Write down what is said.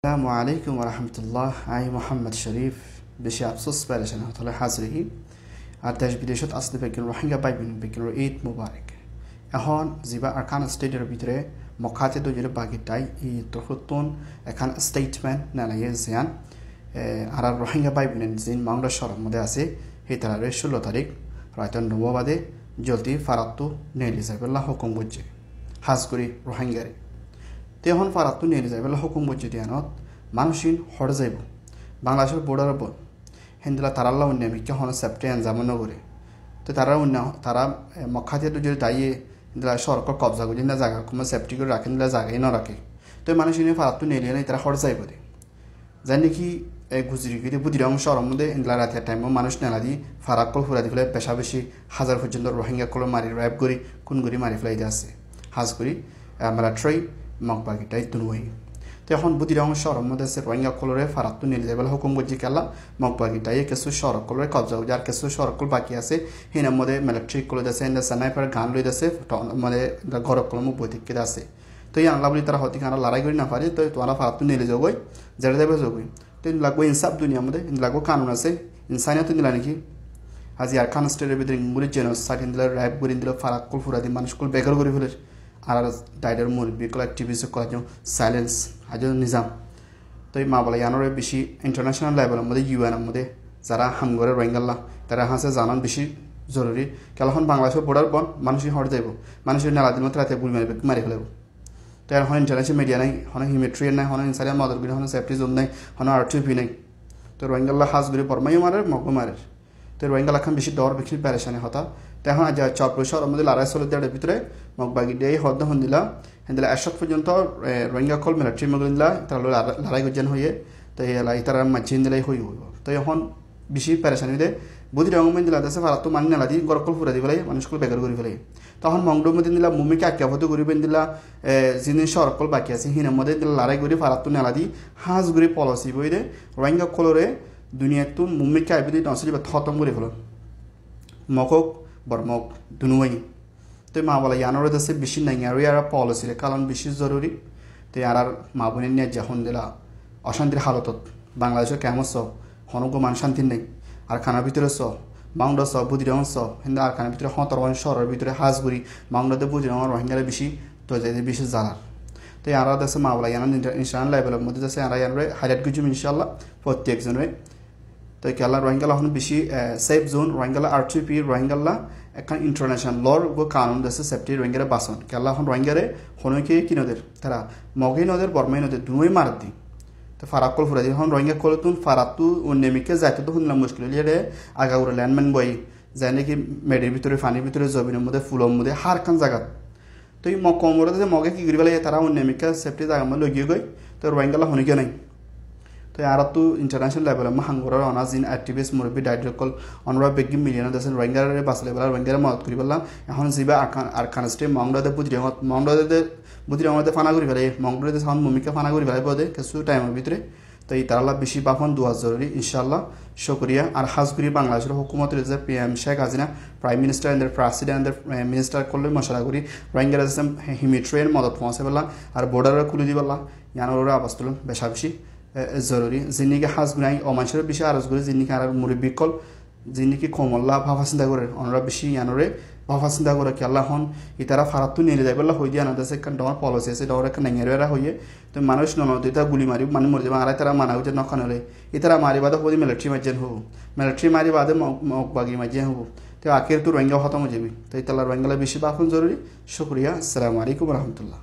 السلام عليكم ورحمة الله. أي محمد شريف بشي أبسوس بارشان هطلع حاضره أرتاج بديشت أصل بكين روحينجا بايبين بكين رئيت مبارك أهون زيبا أركان ستيدر بيتره مقاطع دو جل باقي تاي يترخطون أكان ستيتمنت نالا يزيان على روحينجا بايبين زين مانغلا شرم مدرسة هي ترى رشلو تاريخ رايتن نوا بعده جلدي فراتو نيلي زبلا حكم بوجه حاسكوري روحينجا তেহন ফারাতু নিয়ে যাবে হুকুম বুঝি দিয়ানত মানুষিন হড় যাইব বাংলাদেশের বর্ডার বল হিন্দুলা তারাল্লা উন্নয়মিকে হন সেপ্টে আঞ্জাম নগরে তো তারা মক্কাতে তো যদি দায়ী হিন্দুলা সরকার কবজা করি না জায়গা কোনো সেফটি করে রাখেন দিলে জায়গায় না রাখে তো মানুষিনে ফারাতু নিয়ে নাই তারা হড় যাইব দে যাই নাকি গুজরি গিয়ে বুদিরং শহরের মধ্যে হিন্দুলা রাতের টাইমও মানুষ নেলা দি ফারাক্কল ফুরা দি ফেলে পেশা বেশি হাজার পর্যন্ত রোহিঙ্গা কল মারি র্যাপ করি কোন করি মারি ফেলাই দিয়ে আছে হাজ করি আমরা ট্রাই মকবাগিটাই তুনুই তো এখন বুদিরং শহরের মধ্যে সে রোহিঙ্গা কলরে ফারাতু নিয়ে যাবে হুকুম বুঝি কেলা মকবাগিটাই কিছু শহর কলরে কবজা যার কিছু শহর কল বাকি আছে হিনার মধ্যে মিলিটারি কল আছে স্নাইপার গান লই আছে মানে ঘর কল মুখ বৈদিক আছে তো এই আংলা বলি তারা হতি খানা লড়াই করি না পারে তো তোমরা ফারাতু নিয়ে যাবই যারা যাবে যাবই তো লাগবো ইনসাফ দুনিয়ার মধ্যে লাগবো কানুন আছে ইনসানিয়ত দিলা নাকি আজি আর খান স্টেটের ভিতরে ইংগুলি জেনোসাইড দিলা র্যাপ করে দিলা ফারাক্কল ফুরাদি মানুষকুল বেকার করে ফেলে আর ডাইডার মুরব্বী কল অ্যাক্টিভিস্ট কল সাইলেন্স আজ নিজাম তো এই মা বলে ইয়ানোরে বেশি ইন্টারন্যাশনাল লেভেলের মধ্যে ইউএনের মধ্যে যারা হামগরে রোহিঙ্গাল্লা তারা হাসে জানান বেশি জরুরি কেন বাংলাদেশের বর্ডার বন মানুষই হট যাইব মানুষের নালাদিন মতো রাতে বুল মারি ফেলব তো এখন ইন্টারন্যাশনাল মিডিয়া নাই হন হিউম্যানিটেরিয়ান নাই হন ইনসারিয়া মদরবিন হন সেফটি জোন নাই হন আরটিপি নাই তো রোহিঙ্গাল্লা হাজগুড়ি পরমাই মারে মগ মারে তো রোহিঙ্গাল্লা খান বেশি ডর বেশি প্যারেশানি হতা তো এখন আজ চরপরিসর মধ্যে লড়াই চলে দেওয়ার ভিতরে মগবাগি দিয়ে হদ্দ হন দিলা হিন্দিলা এসব পর্যন্ত রোহিঙ্গা কল মিলিটারি মগ দিলা তারা লড়াই গজ্জান হয়ে তো এই তারা মাঝিন দিলাই হয়ে হইব তো এখন বেশি প্যারেশানি দে বুদ্ধি রঙমিন দিলা দেশে ভারত মানি নালা দি গরকল ফুরা দি ফেলাই মানুষকুল বেকার করে ফেলাই তখন মংড মধ্যে দিলা মুমিকে আক্যাভত করিবেন দিলা যিনি সরকল বাকি আছে হিনার মধ্যে দিলা লড়াই করি ভারত নালা দি হাঁস গুড়ি পলসি বই দে রোহিঙ্গা কলরে দুনিয়াতো মুমিকে আইবি নসলি বা খতম করে ফেল মকক বর্মক দুনুয়াই তো মা বলে ইয়ানোর দেশে বেশি নাই আর ইয়ারা পলিসি কারণ বেশি জরুরি তো আর মা বোনের নিয়ে যখন দিলা অশান্তির হালতত বাংলাদেশের কেমন স হনগো মান শান্তি নেই আর খানার ভিতরে স বাংলা স বুদিরং স হিন্দু আর খানার ভিতরে হতরবান শহরের ভিতরে হাজগুড়ি বাংলাদেশ বুদিরং রোহিঙ্গারে বেশি তো যাই বেশি জ্বালার তো আর দেশে মা বলে ইয়ান ইন্টারন্যাশনাল লেভেলের মধ্যে দেশে আর ইয়ানরে হাইলাইট গুজুম ইনশাল্লাহ প্রত্যেকজনের তো কেলা রোহিঙ্গালা এখন বেশি সেফ জোন রোহিঙ্গালা আরটিপি রোহিঙ্গালা এখন ইন্টারন্যাশনাল লর গো কানুন দেশে সেফটি রোহিঙ্গারে বাসন কেলা এখন রোহিঙ্গারে হনকে কি নদের তারা মগই নদের বর্মাই নদের দুই মার দি তো ফারাক্কল ফুরা দি এখন রোহিঙ্গা কলতুন ফারাতু নেমিকে যাইতে তো শুনলাম মুশকিল হলে আগাউরে ল্যান্ডম্যান বই যাই নাকি মেডির ভিতরে ফানির ভিতরে জমিনের মধ্যে ফুলের মধ্যে হার খান জায়গা তো এই কমরে যে মগে কি করি পেলে তারা নেমিকা সেফটি জায়গা মধ্যে লগিয়ে গই তো রোহিঙ্গালা হনিকে নাই তো আর তো ইন্টারন্যাশনাল লেভেল হাঙ্গর অনাজিন অ্যাক্টিভিস্ট মুরব্বী ডাইরেক্টর অনরা বেগি মিলিয়ন দেশের রোহিঙ্গার বাঁচলে বেলা রোহিঙ্গার মদত করি পেলাম এখন যা আরখান স্টে মংডাতে বুদ্ধিরঙতে ফানা করি ফেলে মংডাতে সাউন্ড ভূমিকা ফানা করি ফেলে পদে কিছু টাইমের ভিতরে তো এই তারা বেশি বাফন দোয়া জরুরি ইনশাল্লাহ শুক্রিয়া আর হাজগুড়ি বাংলাদেশের হুকুমতের যে PM Sheikh Hasina prime minister and president minister করলে মশলা করি রোহিঙ্গার হিমিট্রেন মদত পৌঁছে পেলাম আর বর্ডারে খুলে দি পেলাম ইয়ানোর আবাস তুলুন বেশা বেশি জরুরি যিনিকে হাজ গুনাই অমানুষের বেশি আরজ করে যিনিকে আর মুরব্বী কল যিনিকে কমল্লা ভাবা চিন্তা করে অনরা বেশি ইয়ানোরে ভাবা চিন্তা করে কি আল্লাহ হন ইতারা ফারাতু নিয়ে যাই বললা হয়ে দিয়ে আনাদাসে কারণ তোমার পলিসি আছে ডর একটা নেঙেরা হয়ে তো মানুষ ননদিতা গুলি মারি মানে মরে যাবে আর তারা মানা হচ্ছে নখান হলে ইতারা মারি বাদে হদি মিলিটারি মাঝেন হবো মিলিটারি মারি বাদে মকবাগি মাঝে হবো তো আখের তো রোহিঙ্গা খতম হয়ে যাবি তো ইতালা রোহিঙ্গালা বেশি বাফন জরুরি শুক্রিয়া আসসালামু আলাইকুম রহমতুল্লাহ।